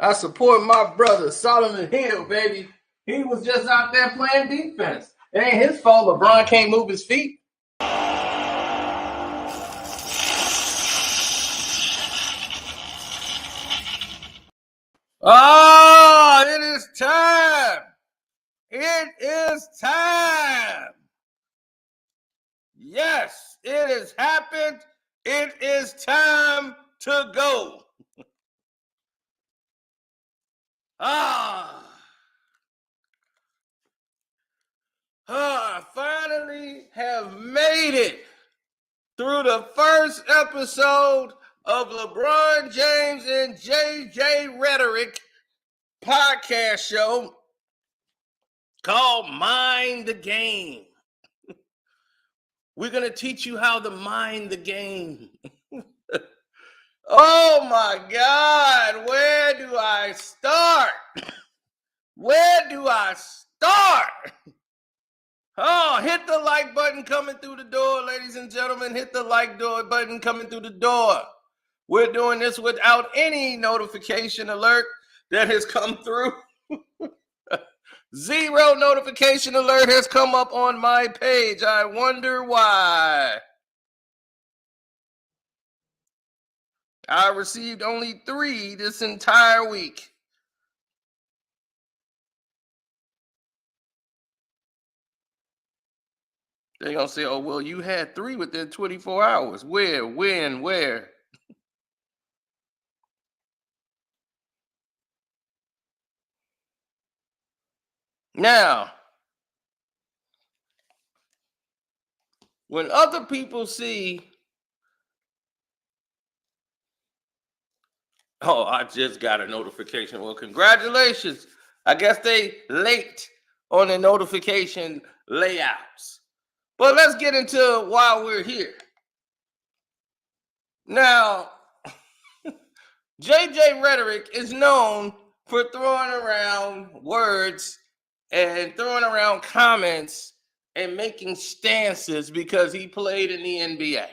I support my brother, Solomon Hill, baby. He was just out there playing defense. It ain't his fault LeBron can't move his feet. Oh, it is time. It is time. Yes, it has happened. It is time to go. Finally have made it through the first episode of LeBron James and JJ Rhetoric podcast show called Mind the Game. We're going to teach you how to mind the game. Oh my God, where do I start? Where do I start? Oh, hit the like button coming through the door, ladies and gentlemen. Hit the like button coming through the door. We're doing this without any notification alert that has come through. Zero notification alert has come up on my page. I wonder why. I received only 3 this entire week. They're going to say, oh, well, you had 3 within 24 hours. Where, when, where? Now, when other people see, oh, I just got a notification. Well, congratulations. I guess they late on the notification layouts. But let's get into why we're here. Now, JJ Rhetoric is known for throwing around words and throwing around comments and making stances because he played in the NBA.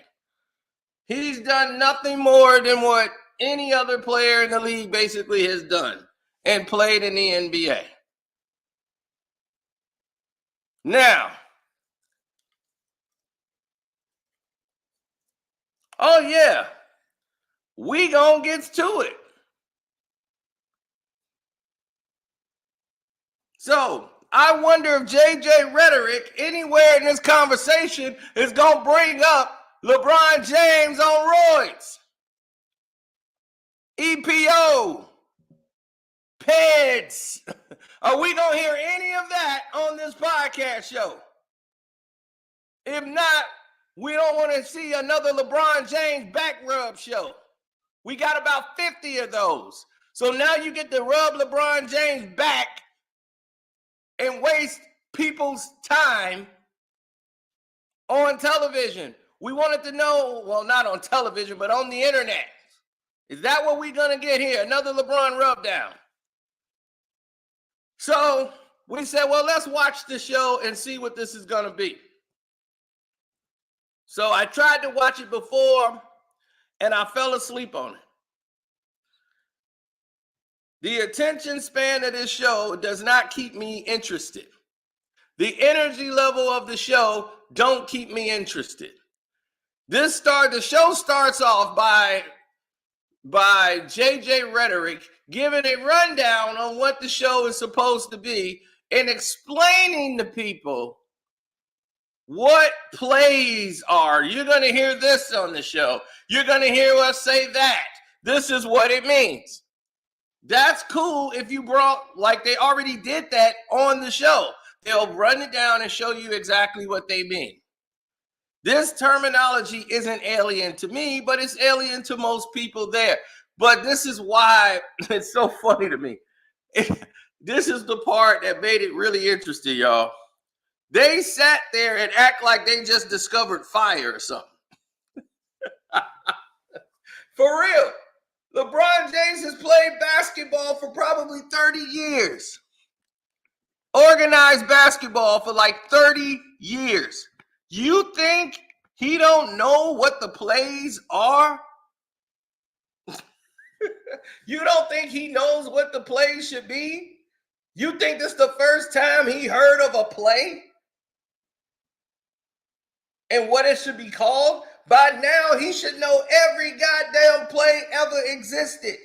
He's done nothing more than what any other player in the league basically has done and played in the NBA. Now, oh yeah, we gonna get to it. So I wonder if JJ Rhetoric anywhere in this conversation is gonna bring up LeBron James on roids, EPO, PEDs. Are we gonna hear any of that on this podcast show? If not, we don't want to see another LeBron James back rub show. We got about 50 of those. So now you get to rub LeBron James back and waste people's time on television. We wanted to know, well, not on television, but on the internet. Is that what we're going to get here? Another LeBron rub down. So we said, well, let's watch the show and see what this is going to be. So I tried to watch it before, and I fell asleep on it. The attention span of this show does not keep me interested. The energy level of the show don't keep me interested. The show starts off by JJ Rhetoric giving a rundown on what the show is supposed to be and explaining to people what plays are. You're going to hear this on the show. You're going to hear us say that. This is what it means. That's cool if you brought, like they already did that on the show. They'll run it down and show you exactly what they mean. This terminology isn't alien to me, but it's alien to most people there. But this is why it's so funny to me. This is the part that made it really interesting, y'all. They sat there and act like they just discovered fire or something. For real. LeBron James has played basketball for probably 30 years. Organized basketball for like 30 years. You think he don't know what the plays are? You don't think he knows what the play should be? You think this is the first time he heard of a play? And what it should be called? By now, he should know every goddamn play ever existed.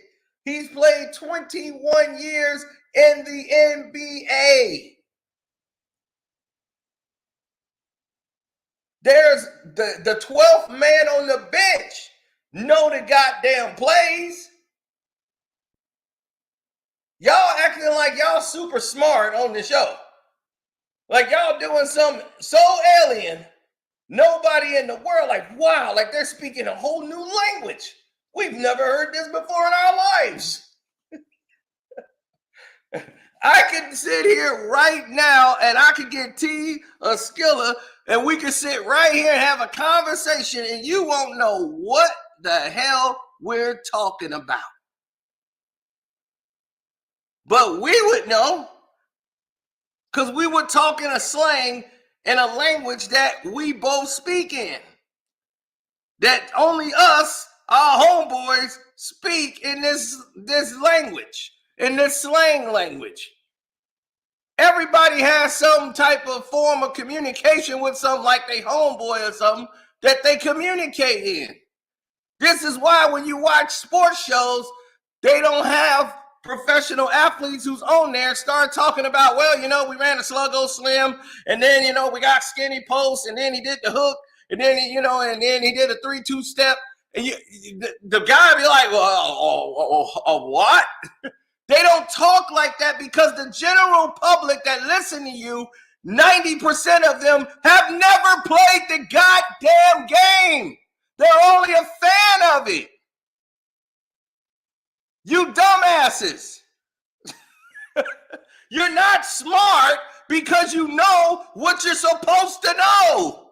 He's played 21 years in the NBA. There's the 12th man on the bench know the goddamn plays. Y'all acting like y'all super smart on the show. Like y'all doing something so alien. Nobody in the world, like, wow, like they're speaking a whole new language. We've never heard this before in our lives. I could sit here right now and I could get T or Skilla and we could sit right here and have a conversation and you won't know what the hell we're talking about. But we would know because we were talking a slang in a language that we both speak in. That only us, our homeboys, speak in this language, in this slang language. Everybody has some type of form of communication with something like they homeboy or something that they communicate in. This is why when you watch sports shows, they don't have professional athletes who's on there start talking about, well, you know, we ran a sluggo slim, and then, you know, we got skinny post, and then he did the hook, and then he, you know, and then he did a 3-2 step, and the guy be like, well, what? They don't talk like that because the general public that listen to you, 90% of them have never played the goddamn game. They're only a fan of it. You dumbasses. You're not smart because you know what you're supposed to know.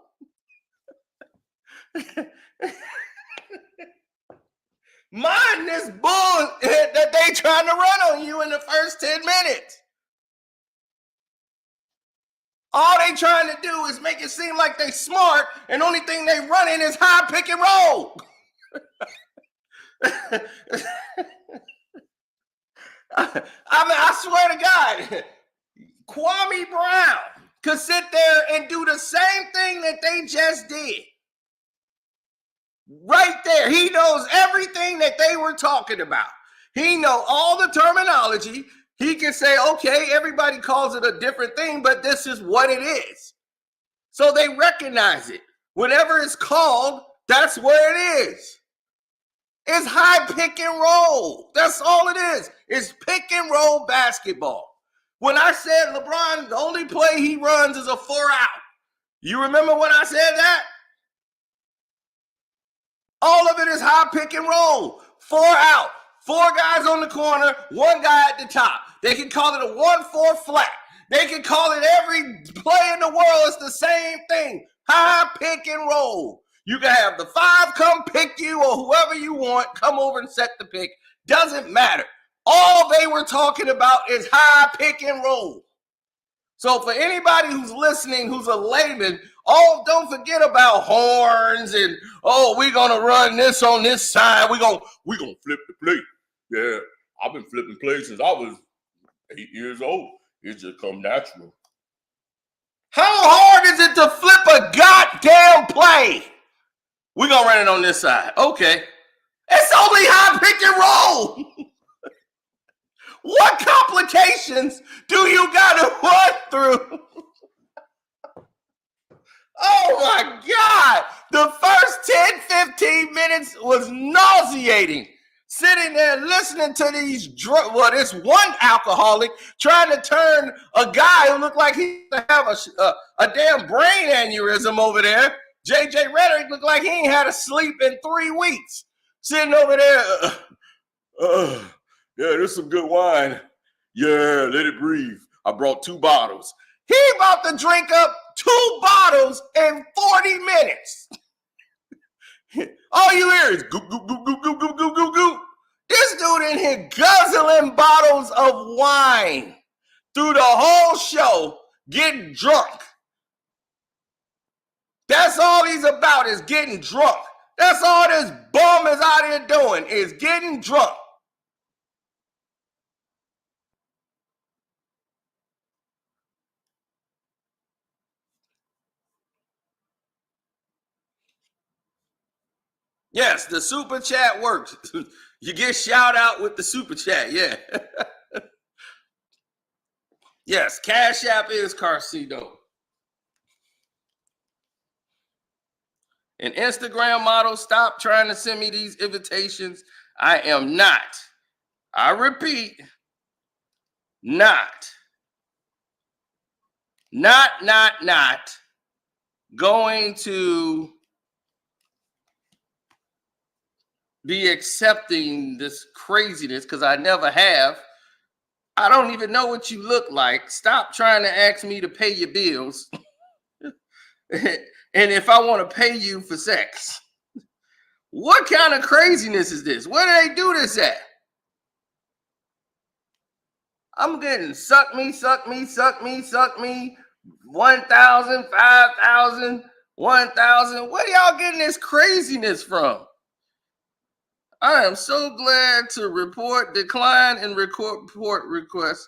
Mind this bull that they trying to run on you in the first 10 minutes. All they trying to do is make it seem like they smart, and the only thing they running is high pick and roll. I mean, I swear to God, Kwame Brown could sit there and do the same thing that they just did. Right there. He knows everything that they were talking about. He knows all the terminology. He can say, okay, everybody calls it a different thing, but this is what it is. So they recognize it. Whatever it's called, that's where it is. It's high pick and roll. That's all it is. It's pick and roll basketball. When I said LeBron, the only play he runs is a 4-out. You remember when I said that? All of it is high pick and roll. 4 out. 4 guys on the corner, 1 guy at the top. They can call it a 1-4 flat. They can call it every play in the world. It's the same thing. High pick and roll. You can have the 5 come pick you or whoever you want, come over and set the pick. Doesn't matter. All they were talking about is high pick and roll. So for anybody who's listening, who's a layman, don't forget about horns and, we're going to run this on this side. We're gonna flip the plate. Yeah, I've been flipping plays since I was 8 years old. It just come natural. How hard is it to flip a goddamn play? We're going to run it on this side. Okay. It's only high pick and roll. What complications do you got to run through? Oh my God. The first 10, 15 minutes was nauseating. Sitting there listening to these this one alcoholic trying to turn a guy who looked like he have a damn brain aneurysm over there. JJ Reddick looked like he ain't had a sleep in 3 weeks. Sitting over there, yeah, there's some good wine. Yeah, let it breathe. I brought 2 bottles. He about to drink up 2 bottles in 40 minutes. All you hear is goop, goop, goop, goop, goop, goop, goop, goop, goop. This dude in here guzzling bottles of wine through the whole show, getting drunk. That's all he's about, is getting drunk. That's all this bum is out here doing, is getting drunk. Yes, the super chat works. You get shout out with the super chat. Yeah. Yes, Cash App is Karceno. An Instagram model, stop trying to send me these invitations. I am not. I repeat, not going to be accepting this craziness because I never have. I don't even know what you look like. Stop trying to ask me to pay your bills. And if I want to pay you for sex. What kind of craziness is this? Where do they do this at? I'm getting suck me, 1,000, 5,000, 1,000. Where y'all getting this craziness from? I am so glad to report decline and report request.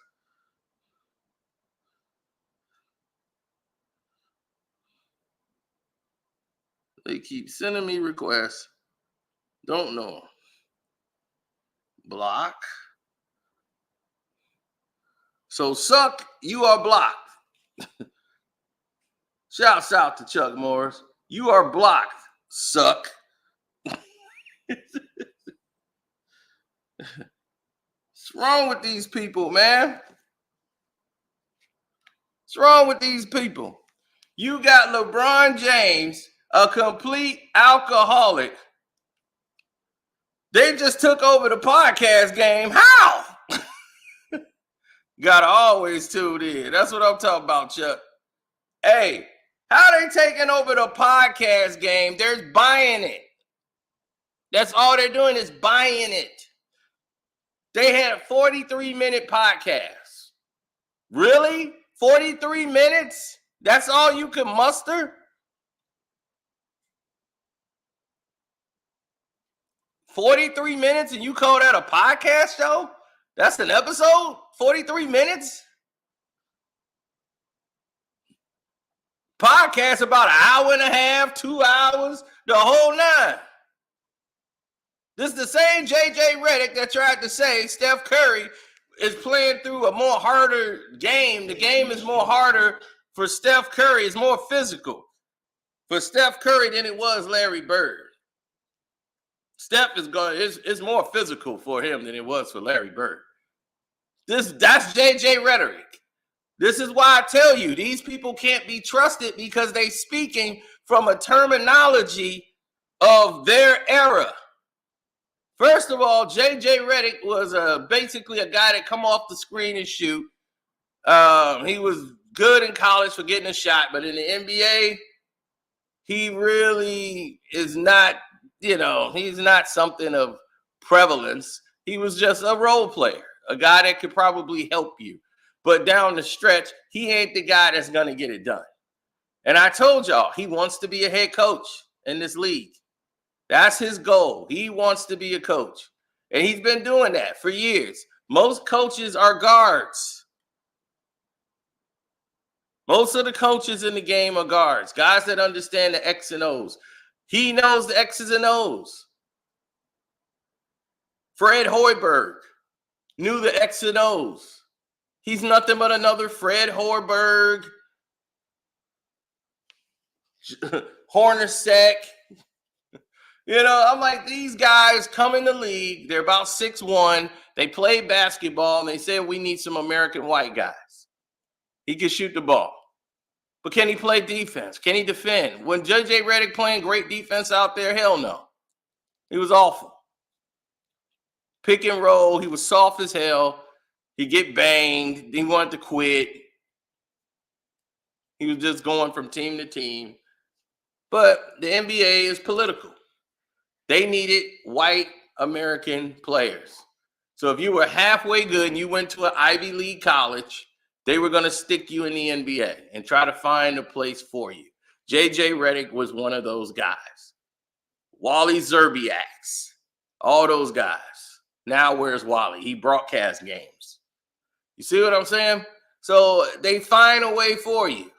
They keep sending me requests. Don't know. Block. So suck, you are blocked. Shouts out to Chuck Morris. You are blocked, suck. What's wrong with these people, man? What's wrong with these people? You got LeBron James, a complete alcoholic. They just took over the podcast game. How? Gotta always tune in. That's what I'm talking about, Chuck. Hey, how they taking over the podcast game? They're buying it. That's all they're doing is buying it. They had 43-minute podcasts. Really? 43 minutes? That's all you can muster? 43 minutes and you call that a podcast show? That's an episode? 43 minutes? Podcast about an hour and a half, 2 hours, the whole nine. This is the same JJ Reddick that tried to say Steph Curry is playing through a more harder game. The game is more harder for Steph Curry. It's more physical for Steph Curry than it was Larry Bird. Steph it's more physical for him than it was for Larry Bird. That's JJ rhetoric. This is why I tell you these people can't be trusted because they speaking from a terminology of their era. First of all, JJ Reddick was basically a guy that come off the screen and shoot. He was good in college for getting a shot, but in the NBA, he really is not, he's not something of prevalence. He was just a role player, a guy that could probably help you. But down the stretch, he ain't the guy that's going to get it done. And I told y'all, he wants to be a head coach in this league. That's his goal. He wants to be a coach. And he's been doing that for years. Most coaches are guards. Most of the coaches in the game are guards, guys that understand the X and O's. He knows the X's and O's. Fred Hoiberg knew the X and O's. He's nothing but another Fred Hoiberg, Hornacek. I'm like, these guys come in the league. They're about 6'1". They play basketball, and they say we need some American white guys. He can shoot the ball. But can he play defense? Can he defend? When JJ Redick playing great defense out there, hell no. He was awful. Pick and roll. He was soft as hell. He get banged. He wanted to quit. He was just going from team to team. But the NBA is political. They needed white American players. So if you were halfway good and you went to an Ivy League college, they were going to stick you in the NBA and try to find a place for you. JJ Redick was one of those guys. Wally Zerbiaks, all those guys. Now where's Wally? He broadcasts games. You see what I'm saying? So they find a way for you.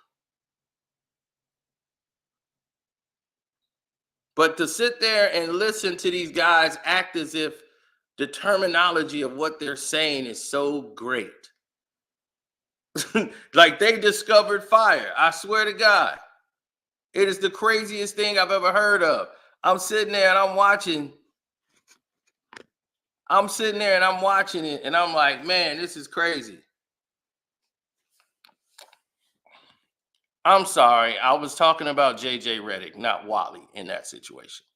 But to sit there and listen to these guys act as if the terminology of what they're saying is so great. Like they discovered fire. I swear to God. It is the craziest thing I've ever heard of. I'm sitting there and I'm watching it and I'm like, man, this is crazy. I'm sorry. I was talking about JJ Reddick, not Wally in that situation.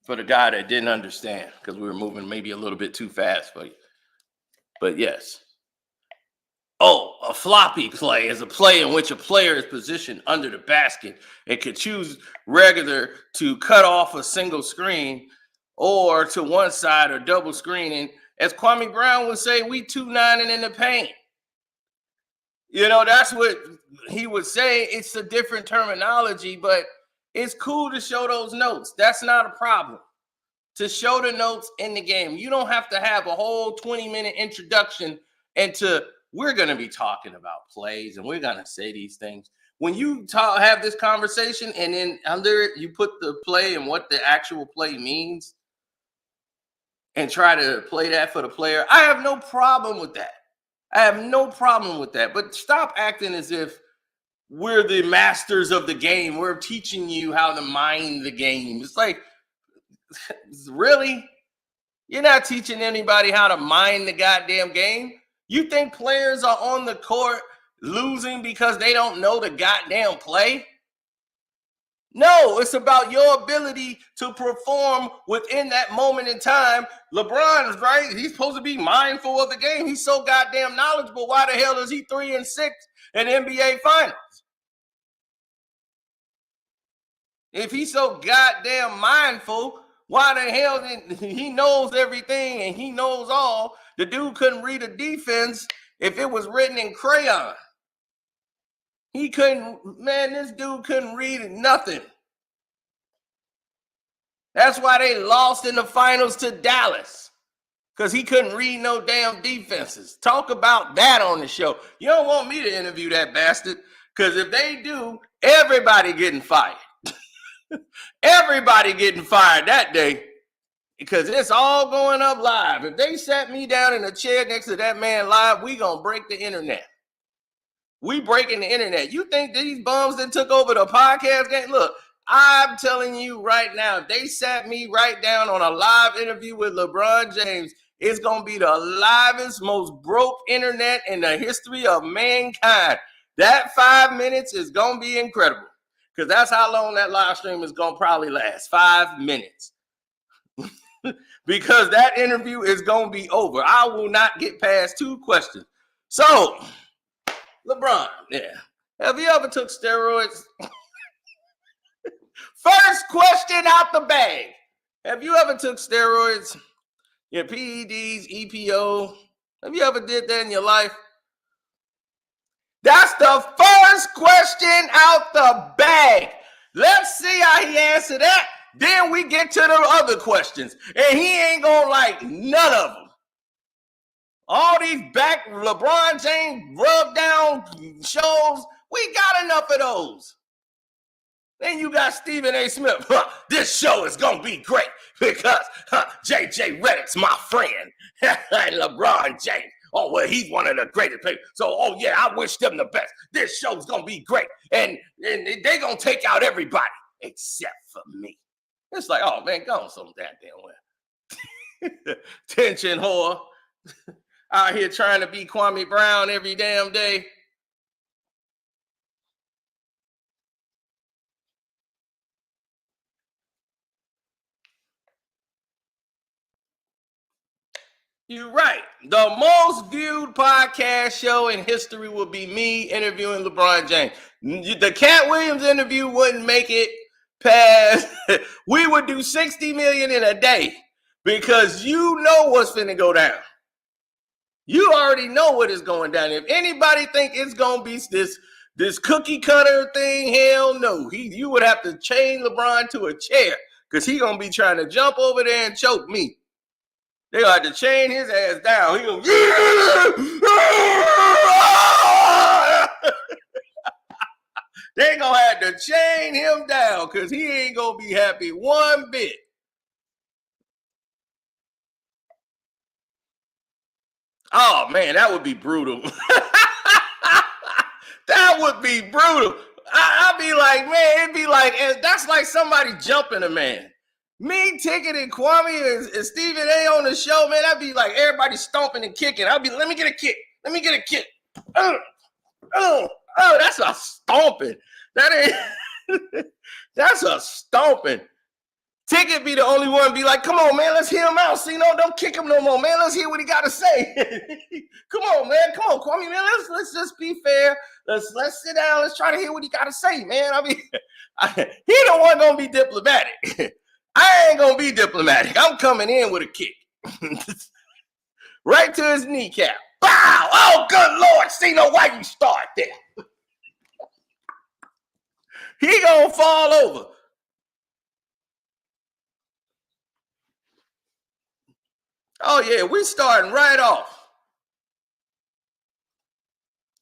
For the guy that didn't understand, because we were moving maybe a little bit too fast for you. But yes. Oh, a floppy play is a play in which a player is positioned under the basket and can choose regular to cut off a single screen or to one side or double screening. As Kwame Brown would say, we 2-9 in the paint. You know, that's what he would say. It's a different terminology, but it's cool to show those notes. That's not a problem. To show the notes in the game. You don't have to have a whole 20-minute introduction into we're going to be talking about plays and we're going to say these things. When you have this conversation and then under it, you put the play and what the actual play means and try to play that for the player, I have no problem with that. But stop acting as if we're the masters of the game. We're teaching you how to mind the game. It's like, really? You're not teaching anybody how to mind the goddamn game. You think players are on the court losing because they don't know the goddamn play? No, it's about your ability to perform within that moment in time. LeBron is right. He's supposed to be mindful of the game. He's so goddamn knowledgeable. Why the hell is he 3-6 in NBA Finals? If he's so goddamn mindful, why the hell did he knows everything and he knows all? The dude couldn't read a defense if it was written in crayon. He couldn't, man, this dude couldn't read nothing. That's why they lost in the finals to Dallas, because he couldn't read no damn defenses. Talk about that on the show. You don't want me to interview that bastard, because if they do, everybody getting fired. Everybody getting fired that day, because it's all going up live. If they sat me down in a chair next to that man live, we gonna break the internet. We breaking the internet. You think these bums that took over the podcast game? Look, I'm telling you right now, if they sat me right down on a live interview with LeBron James, it's gonna be the livest, most broke internet in the history of mankind. That 5 minutes is gonna be incredible, because that's how long that live stream is gonna probably last. 5 minutes. Because that interview is going to be over. I will not get past 2 questions. So, LeBron, yeah. Have you ever took steroids? First question out the bag. Have you ever took steroids? Your PEDs, EPO? Have you ever did that in your life? That's the first question out the bag. Let's see how he answered that. Then we get to the other questions. And he ain't gonna like none of them. All these back LeBron James rub down shows, we got enough of those. Then you got Stephen A. Smith. This show is gonna be great because JJ Reddick's my friend. LeBron James. Oh, well, he's one of the greatest players. So, oh, yeah, I wish them the best. This show's going to be great. And they're going to take out everybody except for me. It's like, oh, man, go on some goddamn way. Tension whore. Out here trying to be Kwame Brown every damn day. You're right. The most viewed podcast show in history will be me interviewing LeBron James. The Cat Williams interview wouldn't make it past. We would do 60 million in a day, because you know what's finna go down. You already know what is going down. If anybody think it's gonna be this cookie cutter thing, hell no. You would have to chain LeBron to a chair, because he's gonna be trying to jump over there and choke me. They got to chain his ass down. He goes, They gonna have to chain him down because he ain't gonna be happy one bit. Oh man, that would be brutal. That would be brutal. I'd be like, man, it'd be like, that's like somebody jumping a man. Me, Ticket, and Kwame and Stephen A on the show, man, that'd be like everybody stomping and kicking. I'd be, let me get a kick. Let me get a kick. Oh, that's a stomping. That ain't, that's a stomping. Ticket be the only one be like, come on, man, let's hear him out. See, no, don't kick him no more, man. Let's hear what he got to say. Come on, man. Come on, Kwame, man. Let's just be fair. Let's sit down. Let's try to hear what he got to say, man. I mean, he the one gonna be diplomatic. I ain't gonna be diplomatic. I'm coming in with a kick. Right to his kneecap. Bow! Oh, good Lord. See, no, why you start there? He gonna fall over. Oh, yeah, we starting right off.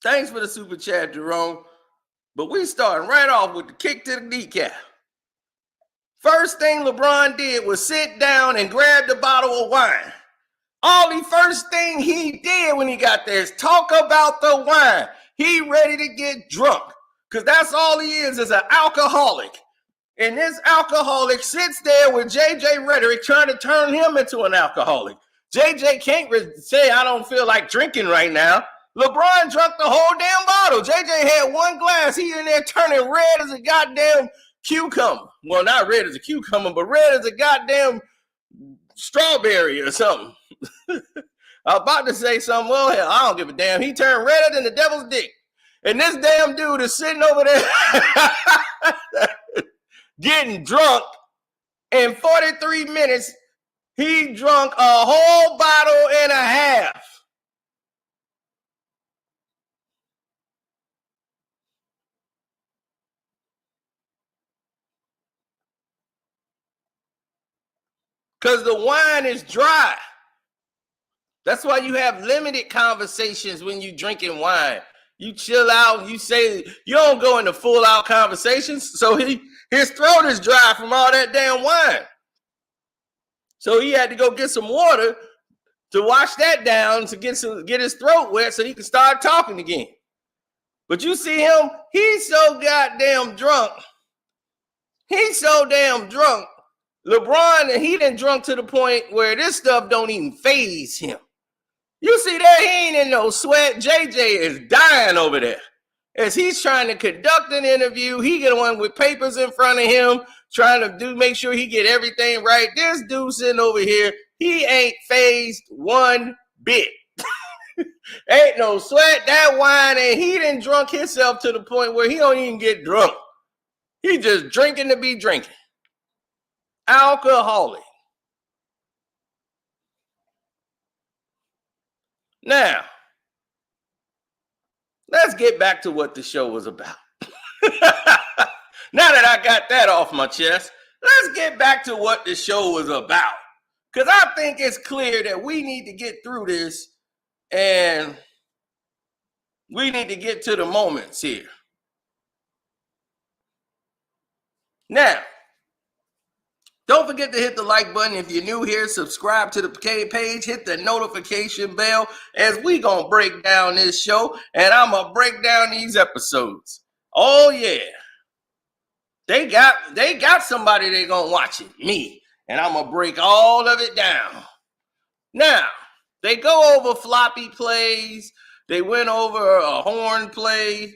Thanks for the super chat, Jerome. But we starting right off with the kick to the kneecap. First thing LeBron did was sit down and grab the bottle of wine. All the first thing he did when he got there is talk about the wine. He ready to get drunk because that's all he is an alcoholic. And this alcoholic sits there with JJ rhetoric trying to turn him into an alcoholic. JJ can't say, I don't feel like drinking right now. LeBron drank the whole damn bottle. JJ had one glass. He in there turning red as a goddamn cucumber. Well, not red as a cucumber, but red as a goddamn strawberry or something. I was about to say something. Well, hell, I don't give a damn. He turned redder than the devil's dick. And this damn dude is sitting over there getting drunk. In 43 minutes, he drunk a whole bottle and a half. Because the wine is dry. That's why you have limited conversations when you drinking wine. You chill out. You say you don't go into full out conversations. So his throat is dry from all that damn wine. So he had to go get some water to wash that down to get his throat wet so he can start talking again. But you see him, he's so goddamn drunk. He's so damn drunk. LeBron, and he done drunk to the point where this stuff don't even faze him. You see there, he ain't in no sweat. JJ is dying over there. As he's trying to conduct an interview, he get one with papers in front of him, trying to make sure he get everything right. This dude sitting over here, he ain't fazed one bit. Ain't no sweat, that wine, and he done drunk himself to the point where he don't even get drunk. He just drinking to be drinking. Alcoholic. Now, let's get back to what the show was about. Now that I got that off my chest, let's get back to what the show was about. Because I think it's clear that we need to get through this and we need to get to the moments here. Now, don't forget to hit the like button if you're new here. Subscribe to the page. Hit the notification bell as we gonna break down this show, and I'm gonna break down these episodes. Oh yeah, they got somebody they gonna watch it, me, and I'm gonna break all of it down. Now they go over floppy plays. They went over a horn play.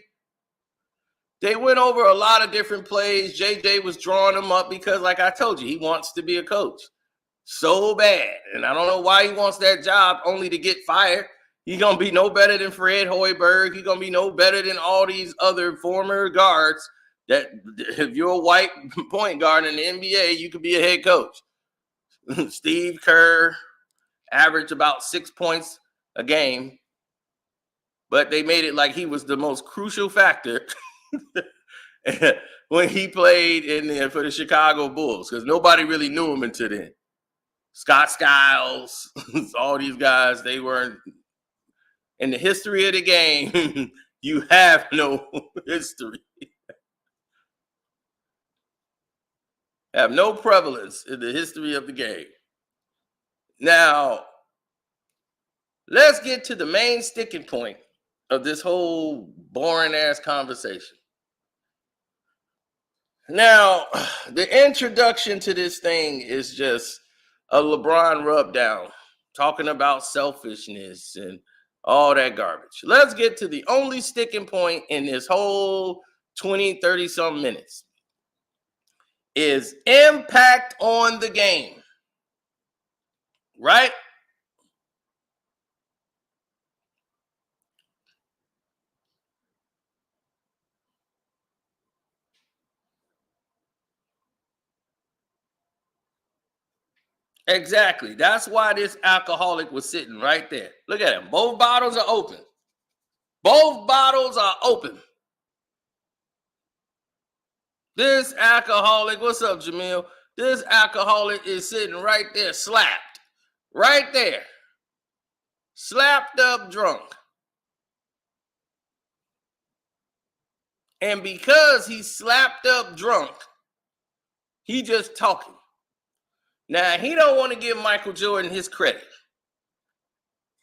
They went over a lot of different plays. JJ was drawing them up because, like I told you, he wants to be a coach so bad. And I don't know why he wants that job only to get fired. He's going to be no better than Fred Hoiberg. He's going to be no better than all these other former guards that if you're a white point guard in the NBA, you could be a head coach. Steve Kerr averaged about 6 points a game, but they made it like he was the most crucial factor when he played for the Chicago Bulls, because nobody really knew him until then. Scott Skiles, all these guys, they weren't in the history of the game. You have no history. have no prevalence in the history of the game. Now, let's get to the main sticking point of this whole boring ass conversation. Now, the introduction to this thing is just a LeBron rub down, talking about selfishness and all that garbage. Let's get to the only sticking point in this whole 20, 30 some minutes is impact on the game. Right? Exactly. That's why this alcoholic was sitting right there. Look at him. Both bottles are open. Both bottles are open. This alcoholic, what's up, Jamil? This alcoholic is sitting right there, slapped. Right there. Slapped up drunk. And because he's slapped up drunk, he just talking. Now, he don't want to give Michael Jordan his credit.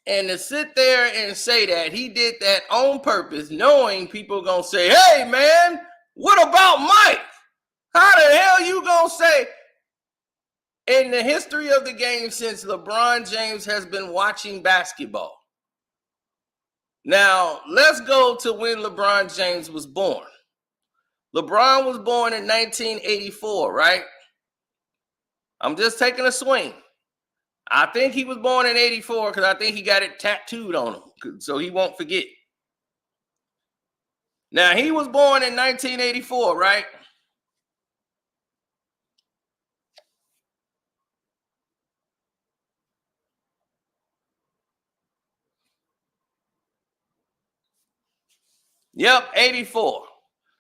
And to sit there and say that he did that on purpose, knowing people going to say, hey, man, what about Mike? How the hell you going to say? In the history of the game since LeBron James has been watching basketball. Now, let's go to when LeBron James was born. LeBron was born in 1984, right? I'm just taking a swing. I think he was born in 84 because I think he got it tattooed on him so he won't forget. Now, he was born in 1984, right? Yep, 84.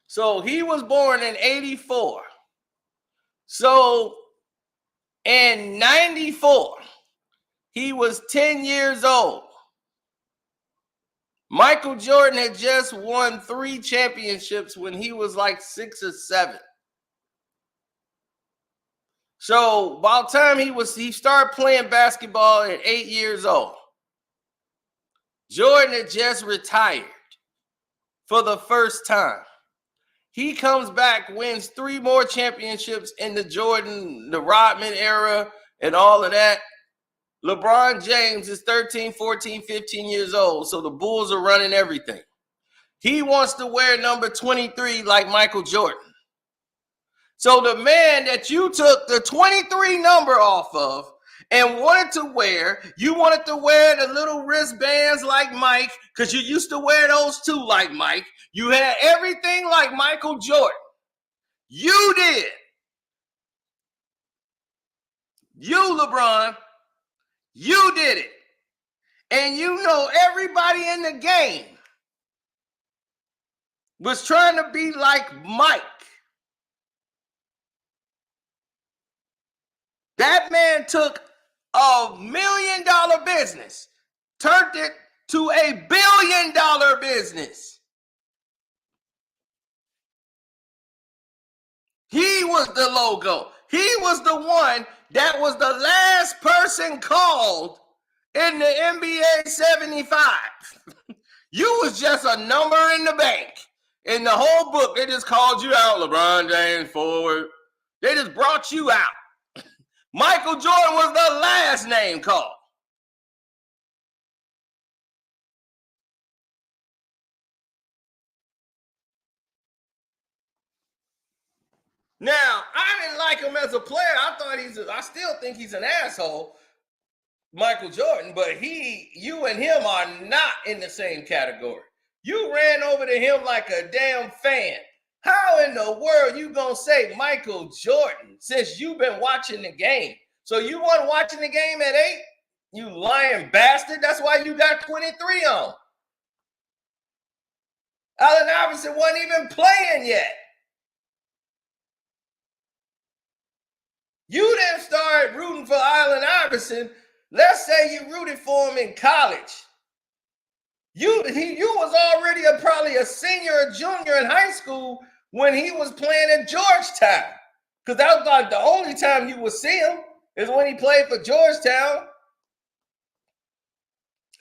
So he was born in 84. So in 94, he was 10 years old. Michael Jordan had just won 3 championships when he was like 6 or 7. So by the time he started playing basketball at 8 years old. Jordan had just retired for the first time. He comes back, wins 3 more championships in the Rodman era and all of that. LeBron James is 13, 14, 15 years old, so the Bulls are running everything. He wants to wear number 23 like Michael Jordan. So the man that you took the 23 number off of and wanted to wear the little wristbands like Mike, because you used to wear those too like Mike. You had everything like Michael Jordan. You did. You, LeBron, you did it. And you know everybody in the game was trying to be like Mike. That man took $1 million business, turned it to $1 billion business. He was the logo. He was the one that was the last person called in the NBA 75. You was just a number in the bank. In the whole book, they just called you out, LeBron James forward. They just brought you out. Michael Jordan was the last name called. Now, I didn't like him as a player. I still think he's an asshole, Michael Jordan, but you and him are not in the same category. You ran over to him like a damn fan. How in the world you gonna say Michael Jordan since you've been watching the game? So you weren't watching the game at 8? You lying bastard. That's why you got 23 on. Allen Iverson wasn't even playing yet. You didn't start rooting for Allen Iverson. Let's say you rooted for him in college. You was already probably a senior or junior in high school when he was playing at Georgetown. Because that was like the only time you would see him is when he played for Georgetown.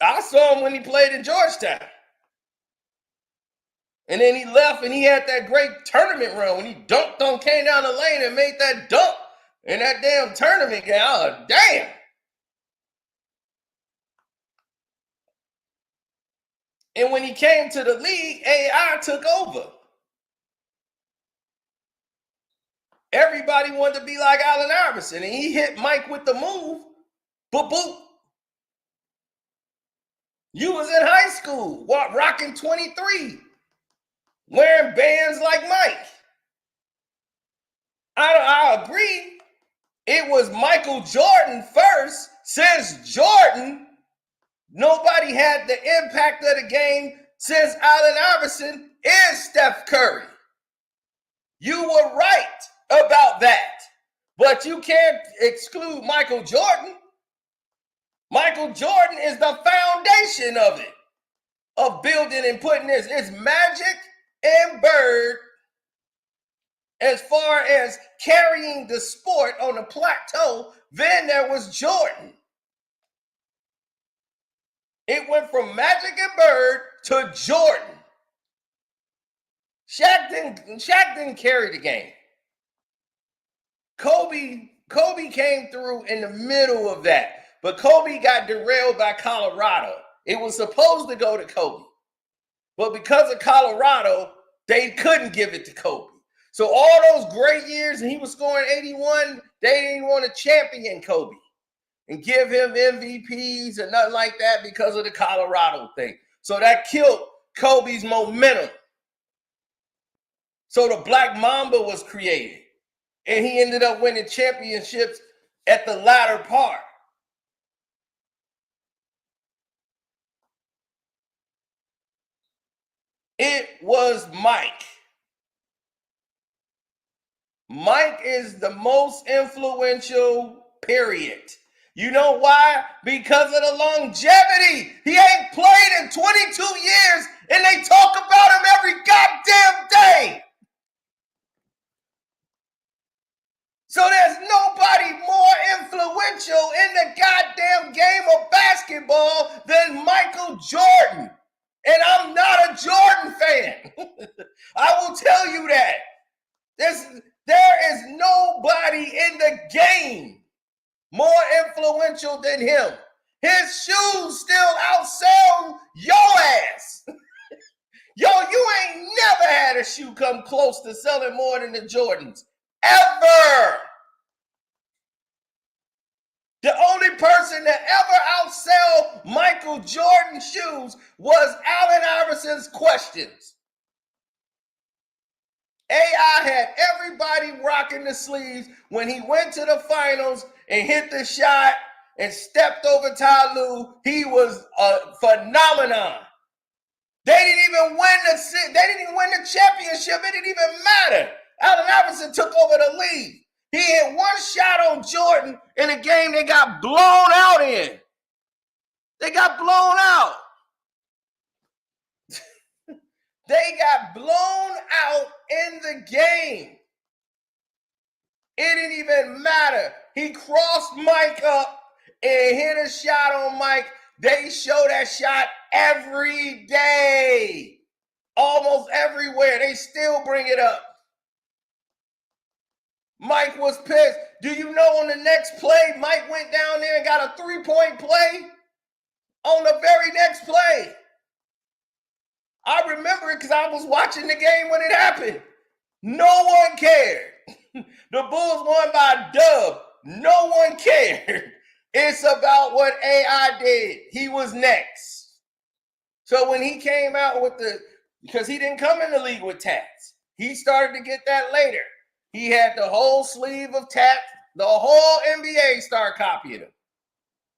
I saw him when he played in Georgetown. And then he left and he had that great tournament run when he dunked on, came down the lane and made that dunk in that damn tournament game. Oh, damn. And when he came to the league, AI took over. Everybody wanted to be like Allen Iverson, and he hit Mike with the move. Boop, boop. You was in high school, rocking 23, wearing bands like Mike. I agree. It was Michael Jordan first. Since Jordan, nobody had the impact of the game since Allen Iverson is Steph Curry. You were right about that, but you can't exclude Michael Jordan. Michael Jordan is the foundation of it, of building and putting this. It's Magic and Bird as far as carrying the sport on a plateau. Then there was Jordan. It went from Magic and Bird to Jordan. Shaq didn't carry the game. Kobe came through in the middle of that, but Kobe got derailed by Colorado. It was supposed to go to Kobe, but because of Colorado, they couldn't give it to Kobe. So all those great years, and he was scoring 81, they didn't want to champion Kobe and give him MVPs and nothing like that because of the Colorado thing. So that killed Kobe's momentum. So the Black Mamba was created, and he ended up winning championships at the latter part. It was Mike. Mike is the most influential, period. You know why? Because of the longevity. He ain't played in 22 years, and they talk about him every goddamn day. So there's nobody more influential in the goddamn game of basketball than Michael Jordan. And I'm not a Jordan fan. I will tell you that. There is nobody in the game more influential than him. His shoes still outsell your ass. Yo, you ain't never had a shoe come close to selling more than the Jordans. Ever. The only person that ever outsell Michael Jordan shoes was Allen Iverson's questions. AI had everybody rocking the sleeves when he went to the finals and hit the shot and stepped over Ty Lue. He was a phenomenon. They didn't even win the championship. It didn't even matter. Allen Iverson took over the league. He had one shot on Jordan in a game they got blown out in. They got blown out. They got blown out in the game. It didn't even matter. He crossed Mike up and hit a shot on Mike. They show that shot every day. Almost everywhere. They still bring it up. Mike was pissed. Do you know on the next play, Mike went down there and got a 3-point play? On the very next play. I remember it because I was watching the game when it happened. No one cared. The Bulls won by a dub. No one cared. It's about what AI did. He was next. So when he came out with because he didn't come in the league with tats. He started to get that later. He had the whole sleeve of tats. The whole NBA started copying him.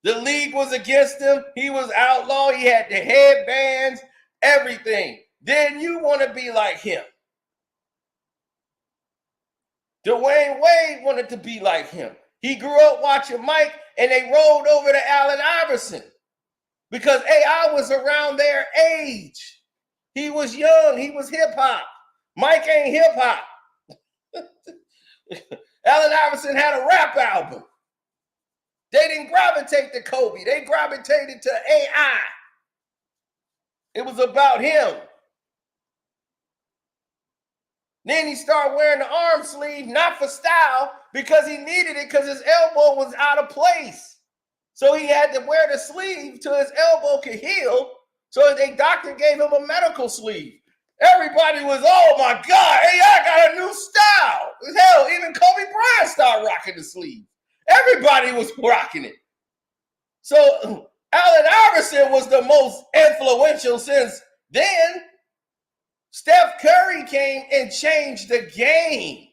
The league was against him. He was outlawed. He had the headbands, everything. Then you want to be like him. Dwayne Wade wanted to be like him. He grew up watching Mike, and they rolled over to Allen Iverson because AI was around their age. He was young. He was hip-hop. Mike ain't hip-hop. Allen Iverson had a rap album. They didn't gravitate to Kobe. They gravitated to AI. It was about him. Then he started wearing the arm sleeve, not for style, because he needed it because his elbow was out of place. So he had to wear the sleeve till his elbow could heal. So the doctor gave him a medical sleeve. Everybody was, oh my God, AI got a new style. Hell, even Kobe Bryant started rocking the sleeve. Everybody was rocking it. So Allen Iverson was the most influential since then. Steph Curry came and changed the game.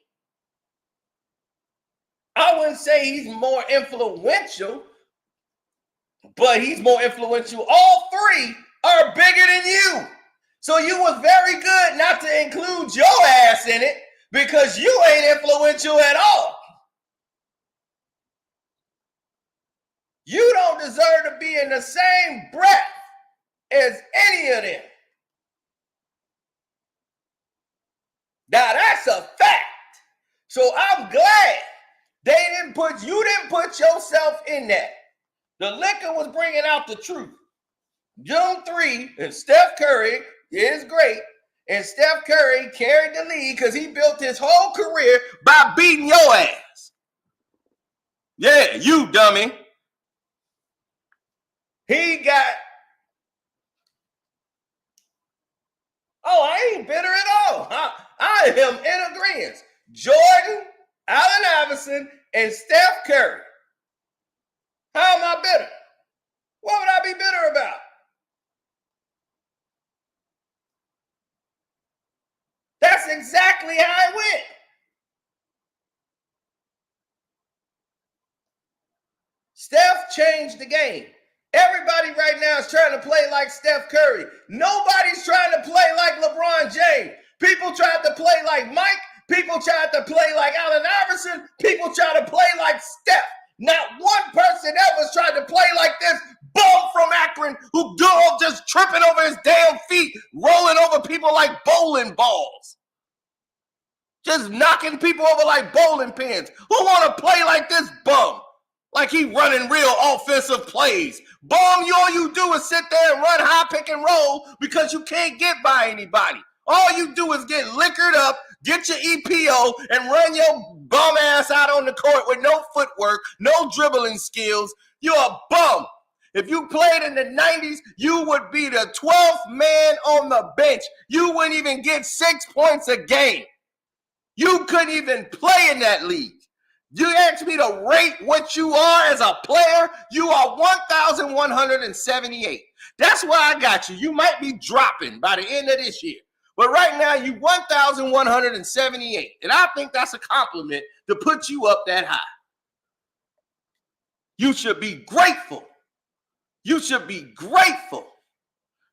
I wouldn't say he's more influential, but he's more influential. All three are bigger than you. So you was very good not to include your ass in it because you ain't influential at all. You don't deserve to be in the same breath as any of them. Now that's a fact. So I'm glad you didn't put yourself in that. The liquor was bringing out the truth. June 3 and Steph Curry is great. And Steph Curry carried the lead because he built his whole career by beating your ass. Yeah, you dummy. He got... Oh, I ain't bitter at all. I am in agreement. Jordan, Allen Iverson, and Steph Curry. How am I bitter? What would I be bitter about? That's exactly how it went. Steph changed the game. Everybody right now is trying to play like Steph Curry. Nobody's trying to play like LeBron James. People tried to play like Mike. People tried to play like Allen Iverson. People tried to play like Steph. Not one person ever tried to play like this bum from Akron who just tripping over his damn feet, rolling over people like bowling balls. Just knocking people over like bowling pins. Who want to play like this bum? Like he running real offensive plays. Bum, all you do is sit there and run high pick and roll because you can't get by anybody. All you do is get liquored up, get your EPO, and run your bum ass out on the court with no footwork, no dribbling skills. You're a bum. If you played in the 90s, you would be the 12th man on the bench. You wouldn't even get 6 points a game. You couldn't even play in that league. You asked me to rate what you are as a player. You are 1,178. That's why I got you. You might be dropping by the end of this year. But right now, you 1,178. And I think that's a compliment to put you up that high. You should be grateful. You should be grateful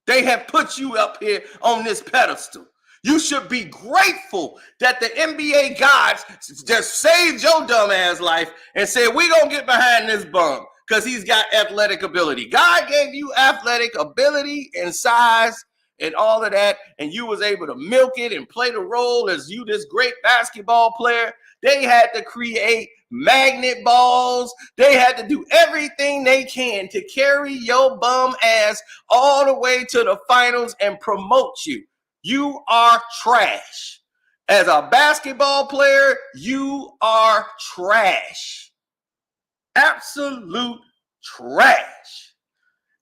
they have put you up here on this pedestal. You should be grateful that the NBA gods just saved your dumb ass life and said, we're going to get behind this bum because he's got athletic ability. God gave you athletic ability and size and all of that, and you was able to milk it and play the role as you this great basketball player. They had to create magnet balls. They had to do everything they can to carry your bum ass all the way to the finals and promote you. You are trash. As a basketball player, you are trash. Absolute trash.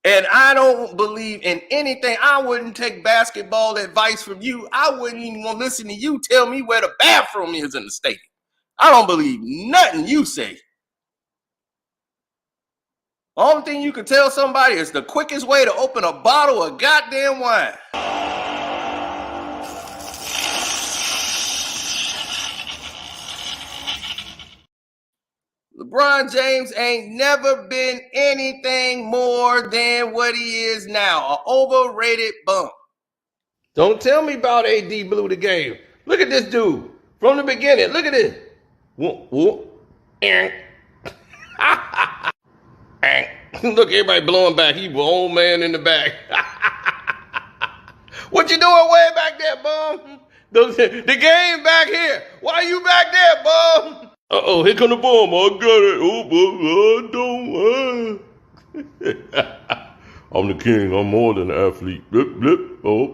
And I don't believe in anything. I wouldn't take basketball advice from you. I wouldn't even want to listen to you tell me where the bathroom is in the stadium. I don't believe nothing you say. Only thing you can tell somebody is the quickest way to open a bottle of goddamn wine. LeBron James ain't never been anything more than what he is now, an overrated bum. Don't tell me about AD blew the game. Look at this dude from the beginning. Look at this. Whoop, whoop. Look, everybody blowing back. He was old man in the back. What you doing way back there, bum? The game back here. Why you back there, bum? Uh-oh, here come the bomb. I got it. Oh, don't. I'm the king. I'm more than an athlete. Blip, blip. Oh,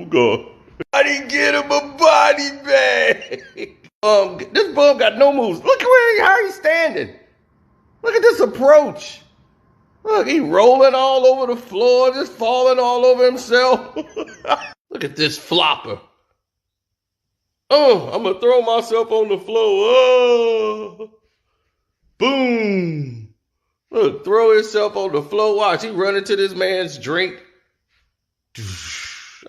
God. I didn't get him a body bag. This bum got no moves. Look at how he's standing. Look at this approach. Look, he rolling all over the floor, just falling all over himself. Look at this flopper. Oh, I'm going to throw myself on the floor. Oh, boom. Look, throw himself on the floor. Watch, he run into this man's drink.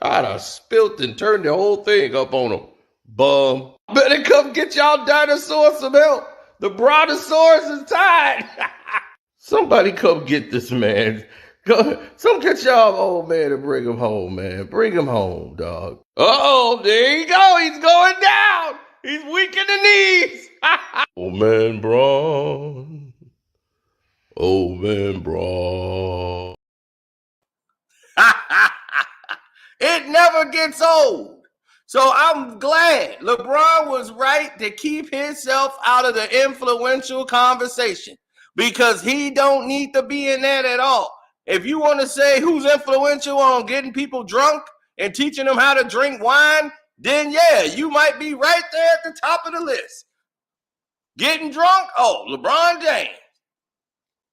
I'd have spilt and turned the whole thing up on him. Bum. Better come get y'all dinosaurs some help. The brontosaurus is tied. Somebody come get this man. Some get y'all old man and bring him home, man. Bring him home, dog. Uh-oh, there you go. He's going down. He's weak in the knees. Old man Braun. Old man Braun. It never gets old. So I'm glad LeBron was right to keep himself out of the influential conversation because he don't need to be in that at all. If you want to say who's influential on getting people drunk and teaching them how to drink wine, then yeah, you might be right there at the top of the list. Getting drunk? Oh, LeBron James.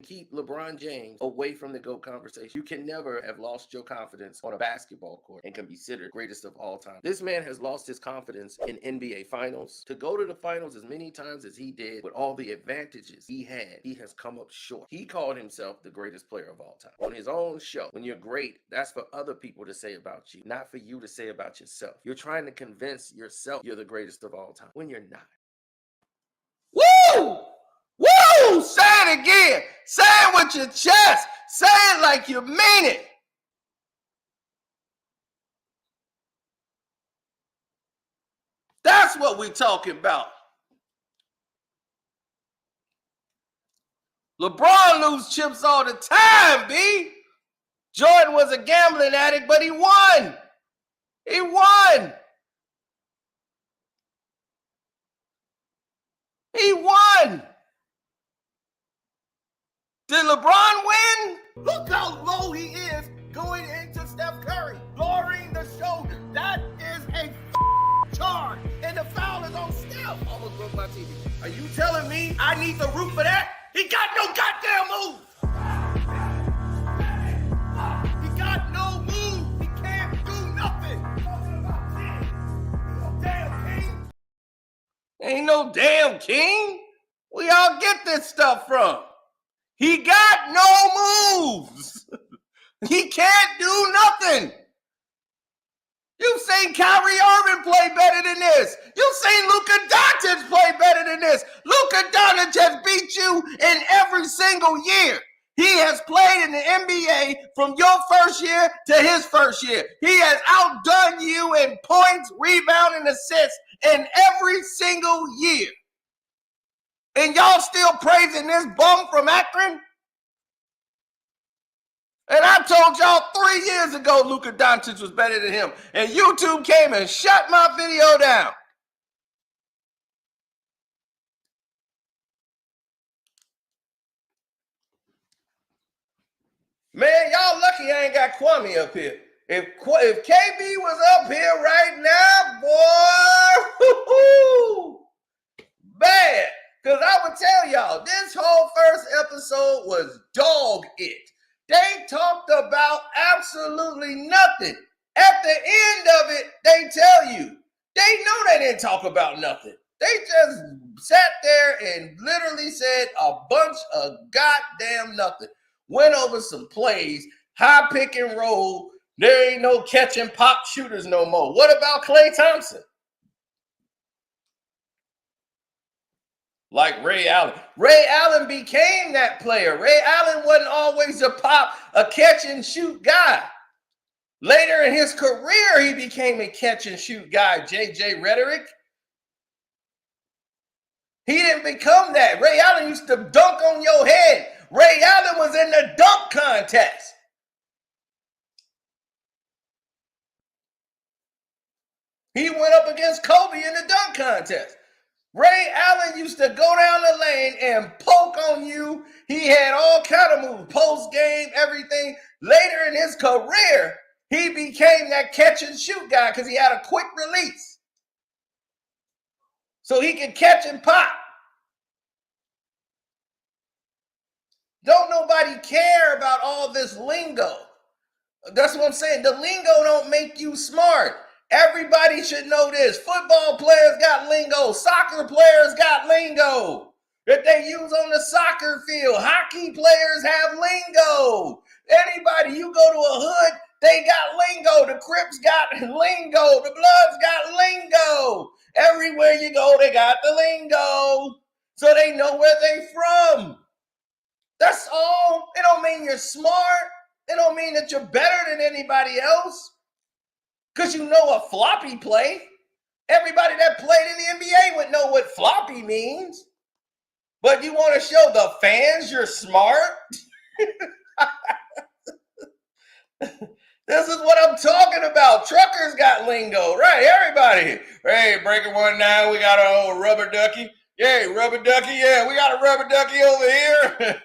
Keep LeBron James away from the GOAT conversation. You can never have lost your confidence on a basketball court and can be considered greatest of all time. This man has lost his confidence in NBA finals. To go to the finals as many times as he did with all the advantages he had, he has come up short. He called himself the greatest player of all time. On his own show, when you're great, that's for other people to say about you, not for you to say about yourself. You're trying to convince yourself you're the greatest of all time when you're not. Woo! Woo! Say it again. Say it with your chest. Say it like you mean it. That's what we're talking about. LeBron loses chips all the time, B. Jordan was a gambling addict, but he won. He won. He won. Did LeBron win? Look how low he is going into Steph Curry, lowering the shoulder. That is a charge, and the foul is on Steph. Almost broke my TV. Are you telling me I need to root for that? He got no goddamn move. He got no move. He can't do nothing. Damn king. Ain't no damn king. We all get this stuff from. He got no moves. He can't do nothing. You've seen Kyrie Irving play better than this. You've seen Luka Doncic play better than this. Luka Doncic has beat you in every single year. He has played in the NBA from your first year to his first year. He has outdone you in points, rebound, and assists in every single year. And y'all still praising this bum from Akron? And I told y'all 3 years ago Luka Doncic was better than him. And YouTube came and shut my video down. Man, y'all lucky I ain't got Kwame up here. If KB was up here right now, boy, bad. Because I would tell y'all, this whole first episode was dog it. They talked about absolutely nothing. At the end of it, they tell you, they know they didn't talk about nothing. They just sat there and literally said a bunch of goddamn nothing. Went over some plays, high pick and roll. There ain't no catch and pop shooters no more. What about Klay Thompson? Like Ray Allen. Ray Allen became that player. Ray Allen wasn't always a catch and shoot guy. Later in his career, he became a catch and shoot guy, JJ Reddick. He didn't become that. Ray Allen used to dunk on your head. Ray Allen was in the dunk contest. He went up against Kobe in the dunk contest. Ray Allen used to go down the lane and poke on you. He had all kind of moves, post game, everything. Later in his career, he became that catch and shoot guy because he had a quick release. So he could catch and pop. Don't nobody care about all this lingo. That's what I'm saying. The lingo don't make you smart. Everybody should know this. Football players got lingo. Soccer players got lingo that they use on the soccer field. Hockey players have lingo. Anybody, you go to a hood, they got lingo. The Crips got lingo. The Bloods got lingo. Everywhere you go, they got the lingo. So they know where they from. That's all. It don't mean you're smart. It don't mean that you're better than anybody else. Because you know a floppy play. Everybody that played in the NBA would know what floppy means. But you want to show the fans you're smart? This is what I'm talking about. Truckers got lingo, right? Everybody. Hey, Breaker 19, we got an old rubber ducky. Yeah, rubber ducky. Yeah, we got a rubber ducky over here.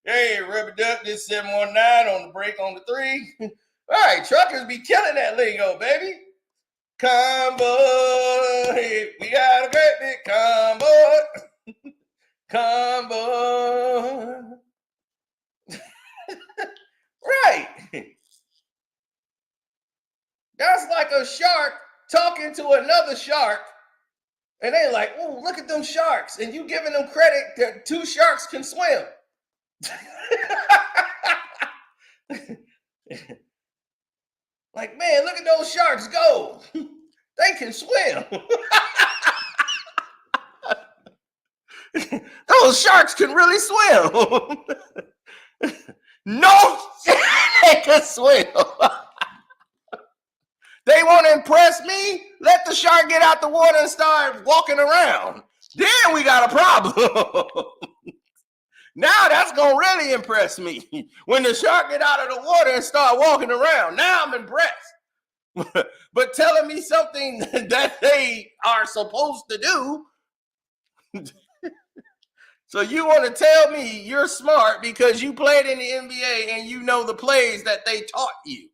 Hey, rubber duck, this 719 on the break on the 3. All right, truckers be killing that lingo, baby. Combo, hey, we got a great big combo. Combo. Right. That's like a shark talking to another shark. And they like, oh, look at them sharks. And you giving them credit that 2 sharks can swim. Like, man, look at those sharks go. They can swim. Those sharks can really swim. No, they can swim. They want to impress me? Let the shark get out the water and start walking around. Then we got a problem. Now that's going to really impress me. When the shark get out of the water and start walking around, now I'm impressed. But telling me something that they are supposed to do. So you want to tell me you're smart because you played in the NBA and you know the plays that they taught you.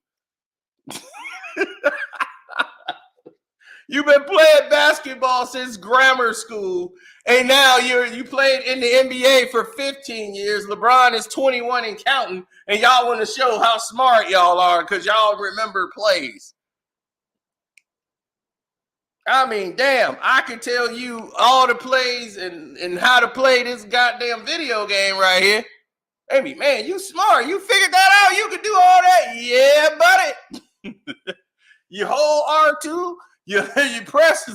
You've been playing basketball since grammar school, and now you played in the NBA for 15 years. LeBron is 21 and counting, and y'all want to show how smart y'all are because y'all remember plays. I mean, damn, I can tell you all the plays and how to play this goddamn video game right here. Amy, man, you smart. You figured that out. You can do all that. Yeah, buddy. You hold R2. You press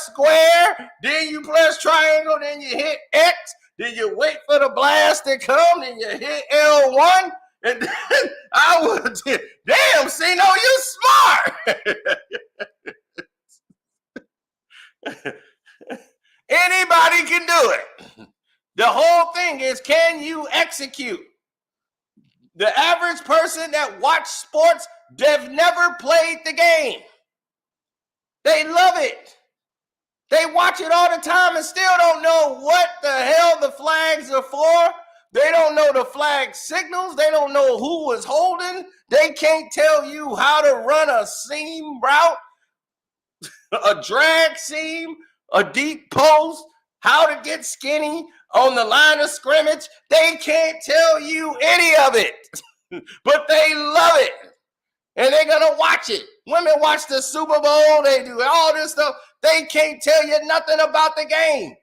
square, then you press triangle, then you hit X, then you wait for the blast to come, then you hit L1, and then I would, damn, Cino, you smart. Anybody can do it. The whole thing is, can you execute? The average person that watches sports, they've never played the game. They love it. They watch it all the time and still don't know what the hell the flags are for. They don't know the flag signals. They don't know who was holding. They can't tell you how to run a seam route, a drag seam, a deep post, how to get skinny on the line of scrimmage. They can't tell you any of it, but they love it. And they're going to watch it. Women watch the Super Bowl. They do all this stuff. They can't tell you nothing about the game.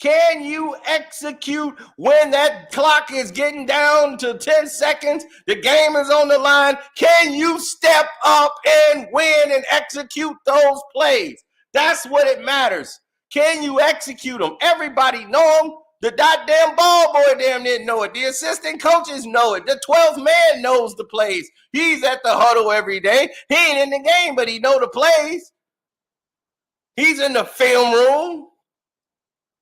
Can you execute when that clock is getting down to 10 seconds? The game is on the line. Can you step up and win and execute those plays? That's what it matters. Can you execute them? Everybody know them. The goddamn ball boy damn didn't know it. The assistant coaches know it. The 12th man knows the plays. He's at the huddle every day. He ain't in the game, but he know the plays. He's in the film room.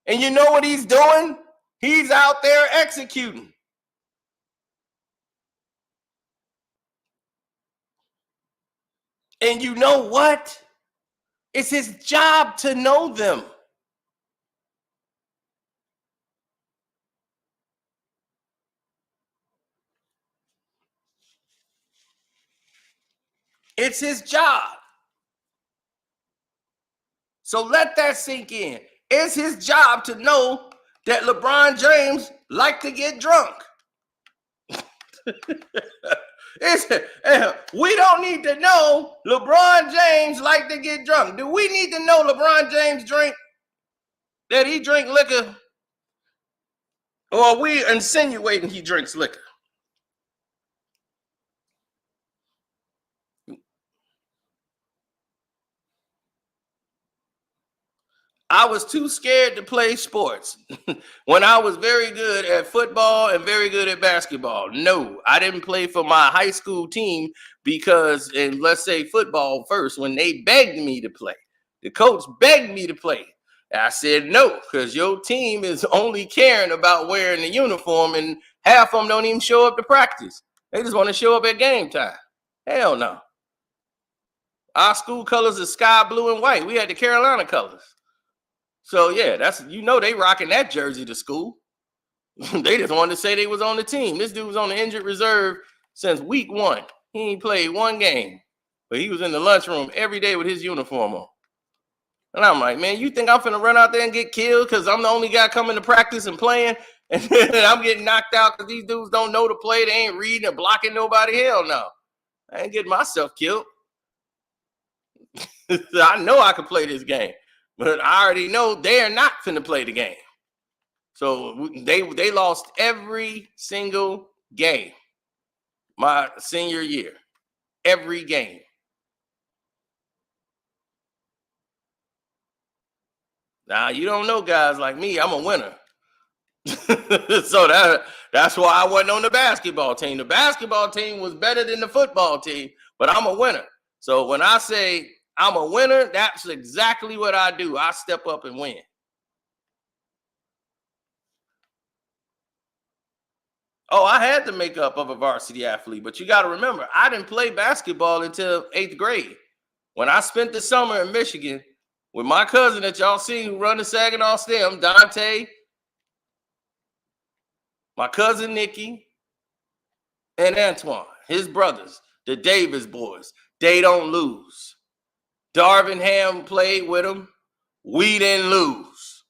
And you know what he's doing? He's out there executing. And you know what? It's his job to know them. It's his job. So let that sink in. It's his job to know that LeBron James liked to get drunk. We don't need to know LeBron James like to get drunk. Do we need to know LeBron James drink? That he drink liquor? Or are we insinuating he drinks liquor? I was too scared to play sports when I was very good at football and very good at basketball. No, I didn't play for my high school team because, and let's say football first, when they begged me to play, the coach begged me to play. I said no, because your team is only caring about wearing the uniform, and half of them don't even show up to practice. They just want to show up at game time. Hell no. Our school colors are sky blue and white. We had the Carolina colors. So yeah, that's, they rocking that jersey to school. They just wanted to say they was on the team. This dude was on the injured reserve since week 1. He ain't played one game, but he was in the lunchroom every day with his uniform on. And I'm like, man, you think I'm finna run out there and get killed because I'm the only guy coming to practice and playing, and I'm getting knocked out because these dudes don't know to play. They ain't reading or blocking nobody. Hell no. I ain't getting myself killed. I know I can play this game. But I already know they are not finna play the game. So they lost every single game my senior year. Every game. Now, you don't know guys like me. I'm a winner. So that's why I wasn't on the basketball team. The basketball team was better than the football team, but I'm a winner. So when I say I'm a winner, that's exactly what I do. I step up and win. Oh, I had the makeup of a varsity athlete, but you got to remember, I didn't play basketball until 8th grade. When I spent the summer in Michigan with my cousin that y'all see who run the Saginaw STEM, Dante, my cousin Nikki, and Antoine, his brothers, the Davis boys, they don't lose. Darvin Ham played with them. We didn't lose.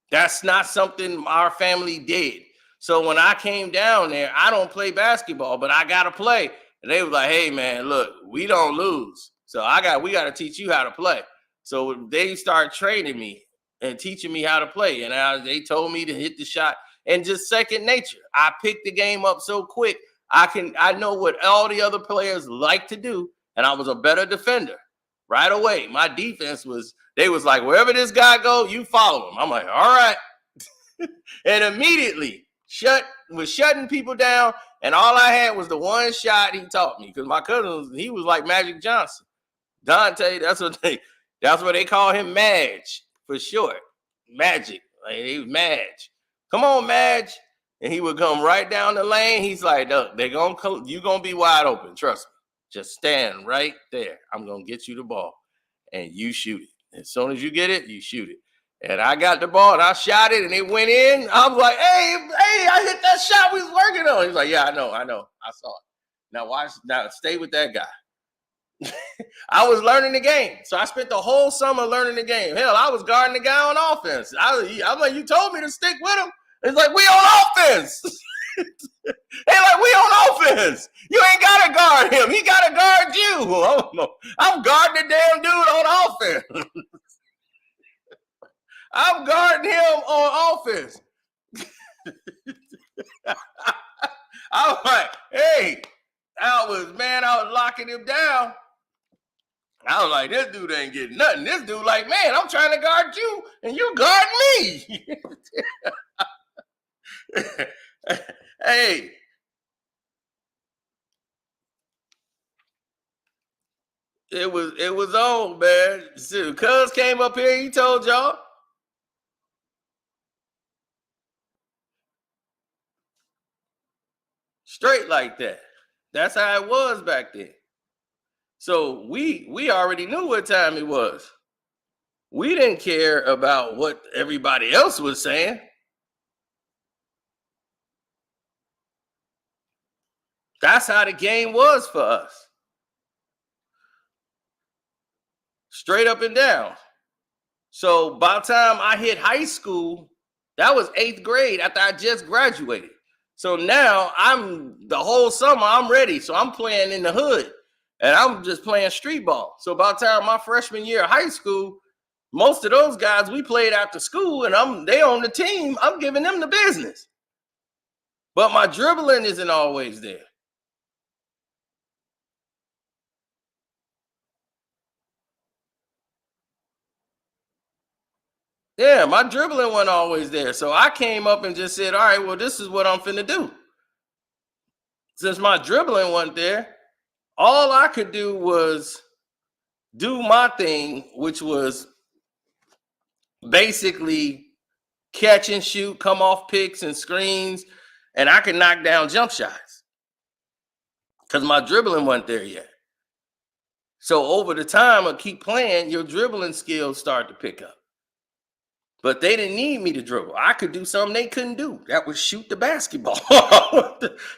That's not something our family did. So when I came down there, I don't play basketball, but I gotta play. And they was like, hey man, look, we don't lose. So we gotta teach you how to play. So they start training me and teaching me how to play. And they told me to hit the shot, and just second nature. I picked the game up so quick. I know what all the other players like to do, and I was a better defender right away. My defense they was like, wherever this guy go, you follow him. I'm like, all right. And immediately was shutting people down. And all I had was the one shot he taught me, because my cousin, he was like Magic Johnson. Dante, that's what they call him, Madge for short. Magic. Like, he was Madge. Come on, Madge. And he would come right down the lane. He's like, look, you're gonna be wide open. Trust me. Just stand right there. I'm gonna get you the ball, and you shoot it. As soon as you get it, you shoot it. And I got the ball and I shot it and it went in. I was like, hey, I hit that shot we was working on. He's like, yeah, I know. I saw it. Now stay with that guy. I was learning the game. So I spent the whole summer learning the game. Hell, I was guarding the guy on offense. I'm like, you told me to stick with him. It's like, we on offense. They like, we on offense. You ain't gotta guard him. He gotta guard you. I'm guarding the damn dude on offense. I'm guarding him on offense. I was like, hey, I was locking him down. I was like, this dude ain't getting nothing. This dude like, man, I'm trying to guard you, and you guard me. Hey. It was on, man. So, Cuz came up here, he told y'all. Straight like that. That's how it was back then. So we already knew what time it was. We didn't care about what everybody else was saying. That's how the game was for us. Straight up and down. So by the time I hit high school, that was 8th grade after I just graduated. So now the whole summer I'm ready. So I'm playing in the hood and I'm just playing street ball. So by the time my freshman year of high school, most of those guys we played after school and they on the team. I'm giving them the business. But my dribbling isn't always there. Yeah, my dribbling wasn't always there. So I came up and just said, all right, well, this is what I'm finna do. Since my dribbling wasn't there, all I could do was do my thing, which was basically catch and shoot, come off picks and screens, and I could knock down jump shots because my dribbling wasn't there yet. So over the time of keep playing, your dribbling skills start to pick up. But they didn't need me to dribble. I could do something they couldn't do. That was shoot the basketball.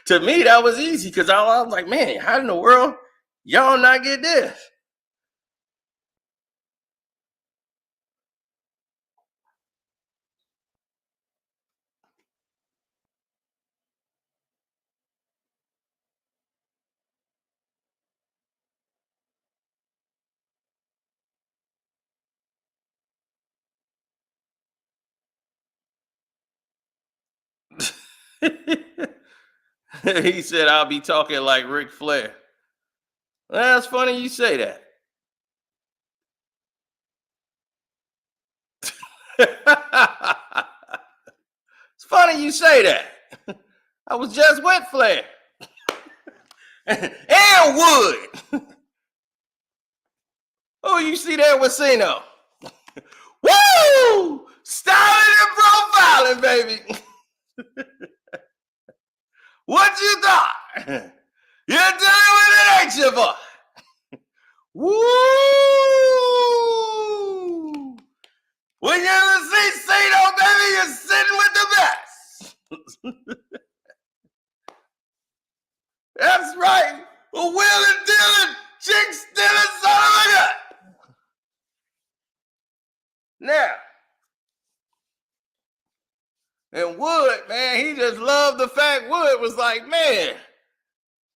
To me, that was easy because I was like, man, how in the world y'all not get this? He said, I'll be talking like Ric Flair. Well, that's funny you say that. It's funny you say that. I was just with Flair. And Wood. Oh, you see that with Karceno. Woo! Styling and profiling, baby. What you thought? You're dealing with an action boy. Woo! When you're in the Karceno, baby, you're sitting with the best. That's right. A wheeling, dealing, chick stealing son of a gun. Now, and Wood, man, he just loved the fact Wood was like, man,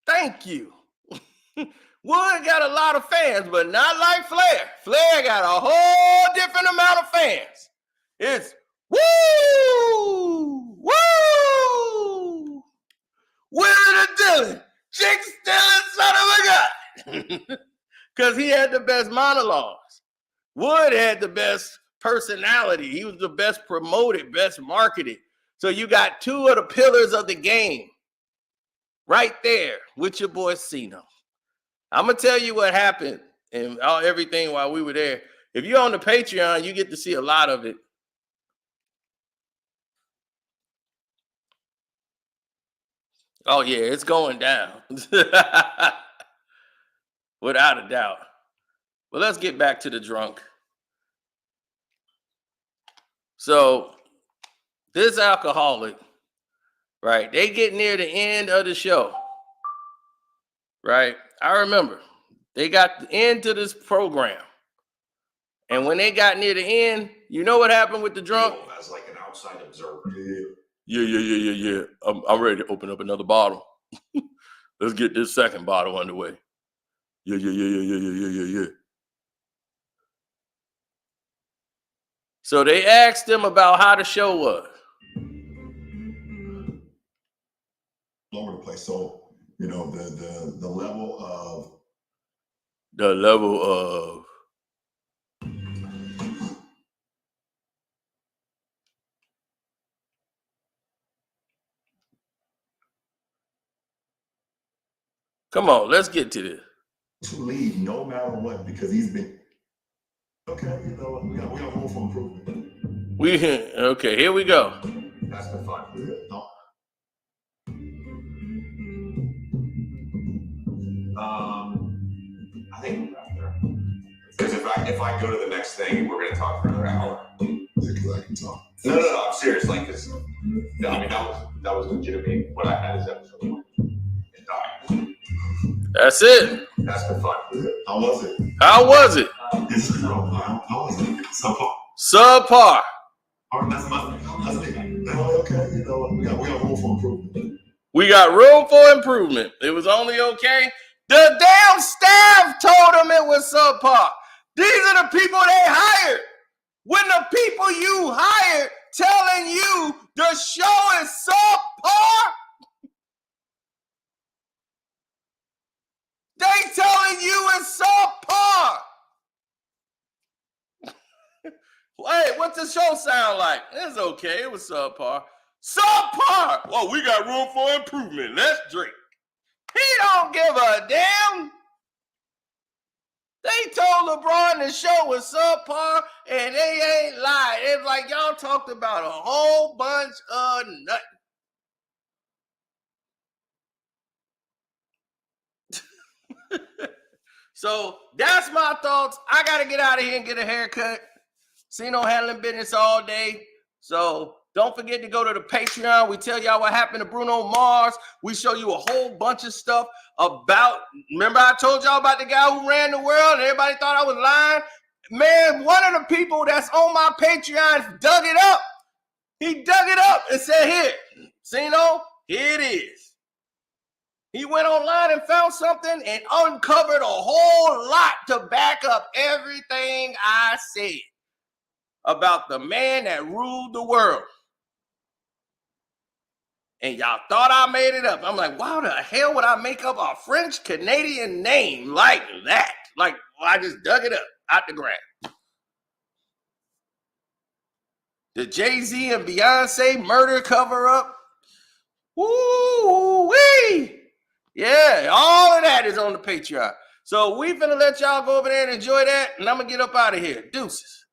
thank you. Wood got a lot of fans, but not like Flair. Flair got a whole different amount of fans. It's woo, woo, wheeling and dealing, chick stealing son of a gun. Because he had the best monologues. Wood had the best personality. He was the best promoted, best marketed. So you got two of the pillars of the game right there with your boy Karceno. I'm going to tell you what happened and everything while we were there. If you're on the Patreon, you get to see a lot of it. Oh, yeah, it's going down. Without a doubt. But let's get back to the drunk. So this alcoholic, right? They get near the end of the show, right? I remember they got the end to this program. And when they got near the end, you know what happened with the drunk? As like an outside observer. Yeah. I'm ready to open up another bottle. Let's get this second bottle underway. Yeah. So they asked him about how the show was. All over the place. So, you know, the level of Come on, let's get to this. to leave no matter what, because he's been okay, you know, we got room for improvement. Okay, here we go. That's the fun. if I go to the next thing, we're going to talk for another hour. Because I can talk. No, I'm serious. Like, because, no, I mean, that was legitimately what I had this episode on. It died. That's it. That's the fun. How was it? How was it? It's real. How was it? Subpar. Subpar. That's it. Okay, you know, we got room for improvement. We got room for improvement. It was only okay. The damn staff told them it was subpar. These are the people they hired. When the people you hired telling you the show is subpar, they telling you it's subpar. Hey, what's the show sound like? It's okay. It was subpar. Subpar. Well, we got room for improvement. Let's drink. He don't give a damn. They told Lebron the show was subpar, and they ain't lied. It's like y'all talked about a whole bunch of nothing. So that's my thoughts. I got to get out of here and get a haircut. See no handling business all day. So don't forget to go to the Patreon. We tell y'all what happened to Bruno Mars. We show you a whole bunch of stuff about, remember I told y'all about the guy who ran the world and everybody thought I was lying? Man, one of the people that's on my Patreon dug it up. He dug it up and said, here, see no, here it is. He went online and found something and uncovered a whole lot to back up everything I said about the man that ruled the world. And y'all thought I made it up. I'm like, why the hell would I make up a French Canadian name like that? Like, I just dug it up out the ground. The Jay-Z and Beyonce murder cover up. Woo-wee! Yeah, all of that is on the Patreon. So we finna let y'all go over there and enjoy that. And I'm gonna get up out of here. Deuces.